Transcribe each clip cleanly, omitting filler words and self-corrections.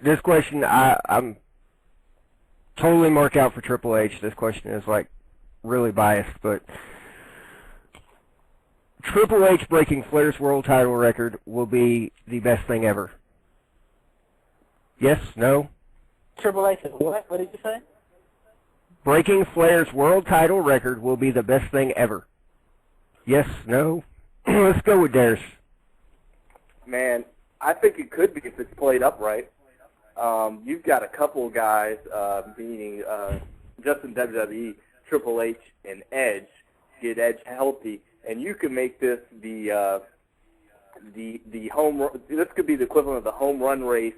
this question, I'm totally marked out for Triple H. This question is, like, really biased, but Triple H breaking Flair's world title record will be the best thing ever. Yes? No? Triple H is what? What did you say? Breaking Flair's world title record will be the best thing ever. Yes? No? Let's go with Daris. Man, I think it could be if it's played up right. You've got a couple of guys, meaning just in WWE, Triple H and Edge, get Edge healthy, and you can make this the home. This could be the equivalent of the home run race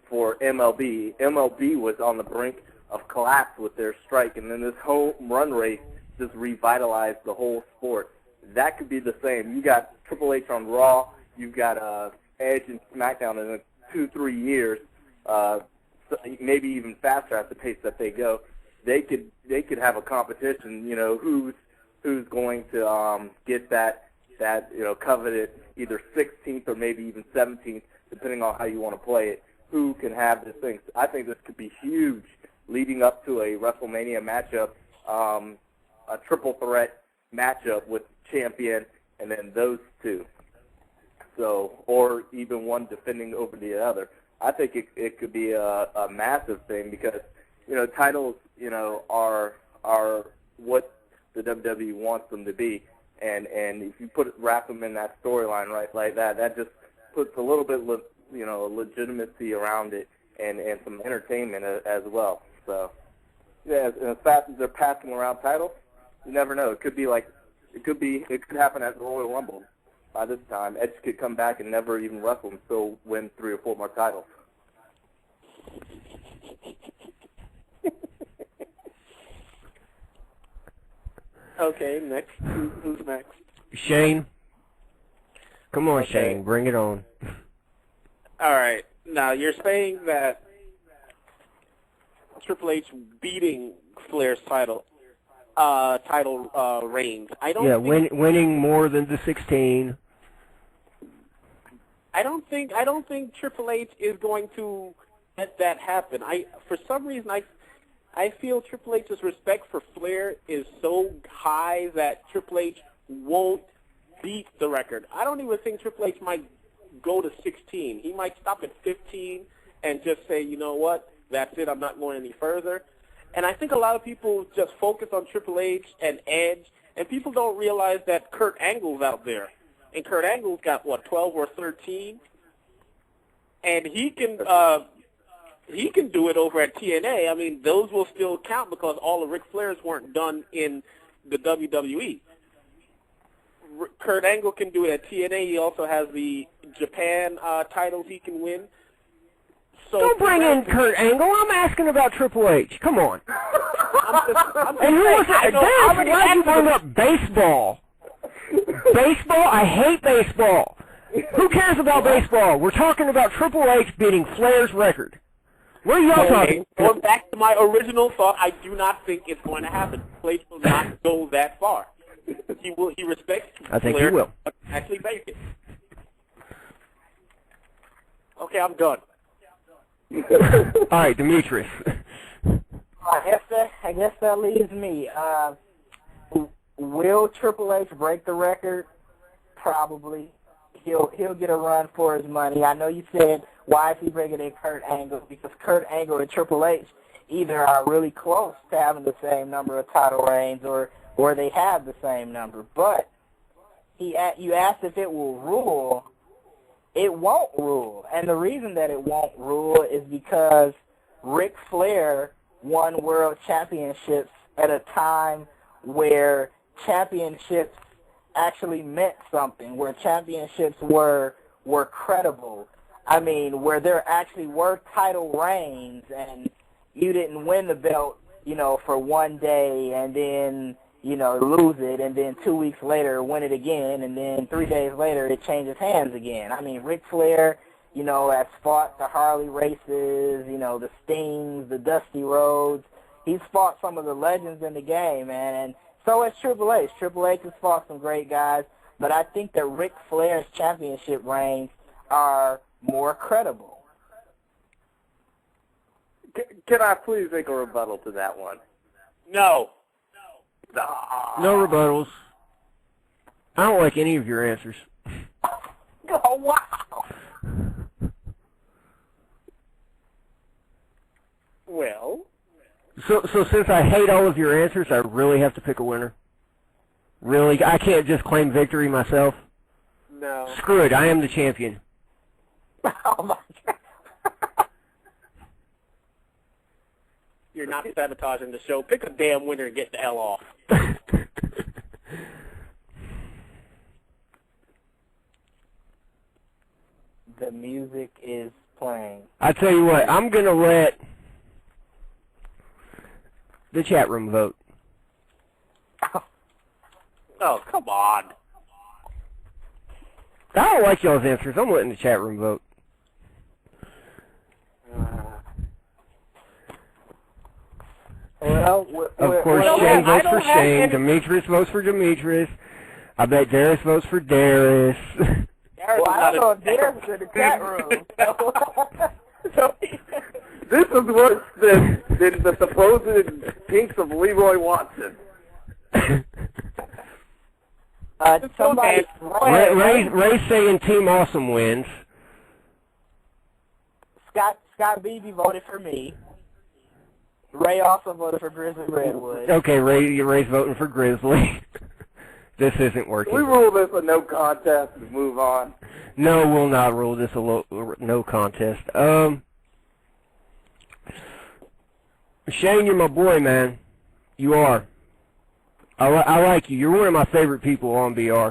for MLB. MLB was on the brink of collapse with their strike, and then this home run race just revitalized the whole sport. That could be the same. You got Triple H on Raw. You've got Edge and SmackDown in 2-3 years, maybe even faster at the pace that they go. They could have a competition. You know, who's going to get that coveted either 16th or maybe even 17th, depending on how you want to play it. Who can have this thing? I think this could be huge, leading up to a WrestleMania matchup, a triple threat matchup with champion and then those two. So, or even one defending over the other. I think it could be a massive thing because, titles, are what the WWE wants them to be. And if you wrap them in that storyline right like that just puts a little bit legitimacy around it and some entertainment as well. So, yeah, and as fast as they're passing around titles, you never know. It could happen at the Royal Rumble. By this time, Edge could come back and never even wrestle and still win 3 or 4 more titles. Okay, next. Who's next? Shane. Come on, Okay. Shane. Bring it on. All right. Now, you're saying that Triple H beating Flair's title reigns. I don't think, winning more than the 16. I don't think Triple H is going to let that happen. For some reason, I feel Triple H's respect for Flair is so high that Triple H won't beat the record. I don't even think Triple H might go to 16. He might stop at 15 and just say, you know what, that's it, I'm not going any further. And I think a lot of people just focus on Triple H and Edge, and people don't realize that Kurt Angle's out there. And Kurt Angle's got, 12 or 13? And he can do it over at TNA. I mean, those will still count because all of Ric Flair's weren't done in the WWE. Kurt Angle can do it at TNA. He also has the Japan titles he can win. So don't bring in Kurt Angle. I'm asking about Triple H. Come on. And who was it? Why did you bring up baseball? Baseball? I hate baseball. Who cares about baseball? We're talking about Triple H beating Flair's record. What are y'all talking? Going back to my original thought, I do not think it's going to happen. Triple H will not go that far. He respects I think Flair, he will. actually make it. Okay, I'm done. All right, Demetrus. I guess that leaves me. Will Triple H break the record? Probably. He'll get a run for his money. I know you said, why is he bringing in Kurt Angle? Because Kurt Angle and Triple H either are really close to having the same number of title reigns or they have the same number. But you asked if it will rule. It won't rule. And the reason that it won't rule is because Ric Flair won world championships at a time where championships actually meant something, where championships were credible. I mean, where there actually were title reigns and you didn't win the belt, for one day and then, lose it and then 2 weeks later win it again and then 3 days later it changes hands again. I mean, Ric Flair, has fought the Harley races, the Stings, the Dusty Rhodes. He's fought some of the legends in the game, man, and so has Triple H. Triple H has fought some great guys, but I think that Ric Flair's championship reigns are more credible. Can I please make a rebuttal to that one? No. No rebuttals. I don't like any of your answers. Oh, wow. Well. So since I hate all of your answers, I really have to pick a winner? Really? I can't just claim victory myself? No. Screw it. I am the champion. Oh, my God. You're not sabotaging the show. Pick a damn winner and get the hell off. The music is playing. I tell you what, I'm going to let the chat room vote. Oh, come on. I don't like y'all's answers. I'm letting the chat room vote. Well, Of course, Shane votes for Shane. Demetrus votes for Demetrus. I bet Daris votes for Daris. Well, I don't know if Daris is in the chat room. This is worse than the supposed pinks of Leroy Watson. Somebody, Ray's saying Team Awesome wins. Scott Beebe voted for me. Ray also voted for Grizzly Redwood. Okay, Ray's voting for Grizzly. This isn't working. We rule this a no contest and move on. No, we'll not rule this a no contest. Shane, you're my boy, man. You are. I like you. You're one of my favorite people on BR.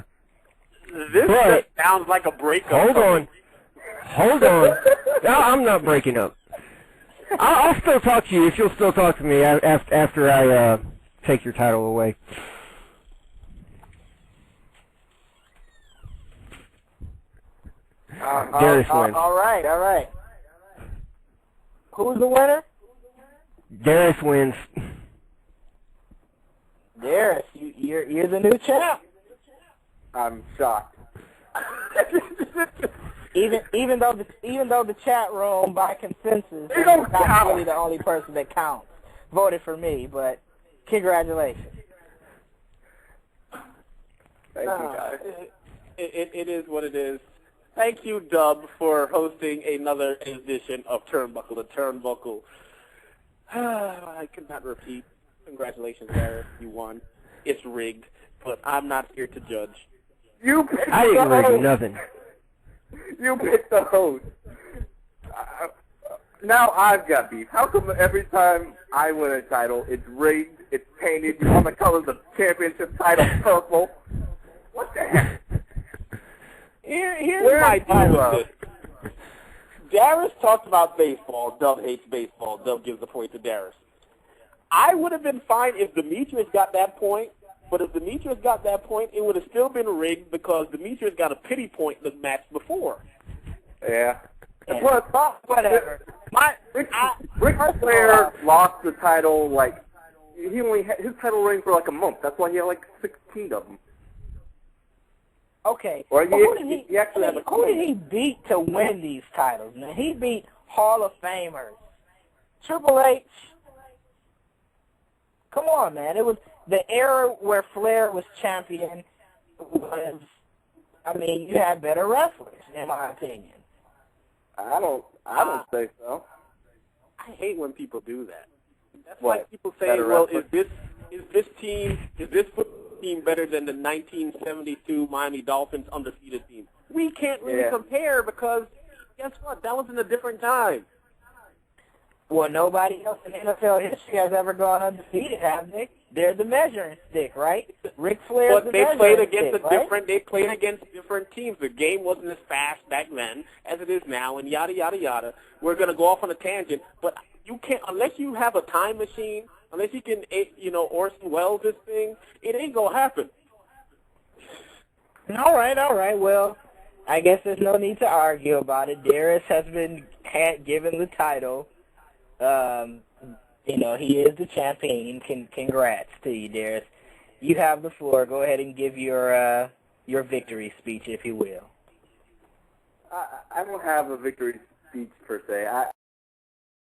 This just sounds like a breakup. Hold on. No, I'm not breaking up. I'll still talk to you if you'll still talk to me after I take your title away. Daris wins. All right. Who's the winner? Daris wins. Daris, you're the new champ. I'm shocked. Even though the chat room by consensus, They don't not count. really the only person that counts, voted for me. But congratulations. Thank you, guys. It is what it is. Thank you, Dub, for hosting another edition of Turnbuckle to Turnbuckle. I cannot repeat. Congratulations, Daris. You won. It's rigged, but I'm not here to judge. You picked I didn't the rig host. nothing. You picked the host. Now I've got beef. How come every time I win a title, it's rigged, it's painted, you want the colors of championship title purple? What the heck? Here's my deal with this. Daris talked about baseball. Dub hates baseball. Dub gives the point to Daris. I would have been fine if Demetrus got that point, but if Demetrus got that point, it would have still been rigged because Demetrus got a pity point the match before. Yeah. Yeah. Plus, Whatever. Ric Flair lost the title, like, he only had his title reign for like a month. That's why he had like 16 of them. Okay. Or But who did he actually had who did he beat to win these titles? Now, he beat Hall of Famers. Triple H. Come on, man. It was the era where Flair was champion. You had better wrestlers, in my opinion. I don't say so. I hate when people do that. That's What? like people say, Better well, wrestler? is this football team better than the 1972 Miami Dolphins undefeated team? We can't really compare because guess what? That was in a different time. Well, nobody else in NFL history has ever gone undefeated, have they? They're the measuring stick, right? Ric Flair's But the they measuring played against stick, right? They played against different teams. The game wasn't as fast back then as it is now, and yada yada yada. We're gonna go off on a tangent, but you can't unless you have a time machine, unless you can, Orson Welles this thing. It ain't gonna happen. All right. Well, I guess there's no need to argue about it. Daris has been given the title. He is the champion. Congrats to you, Daris. You have the floor. Go ahead and give your victory speech, if you will. I don't have a victory speech per se.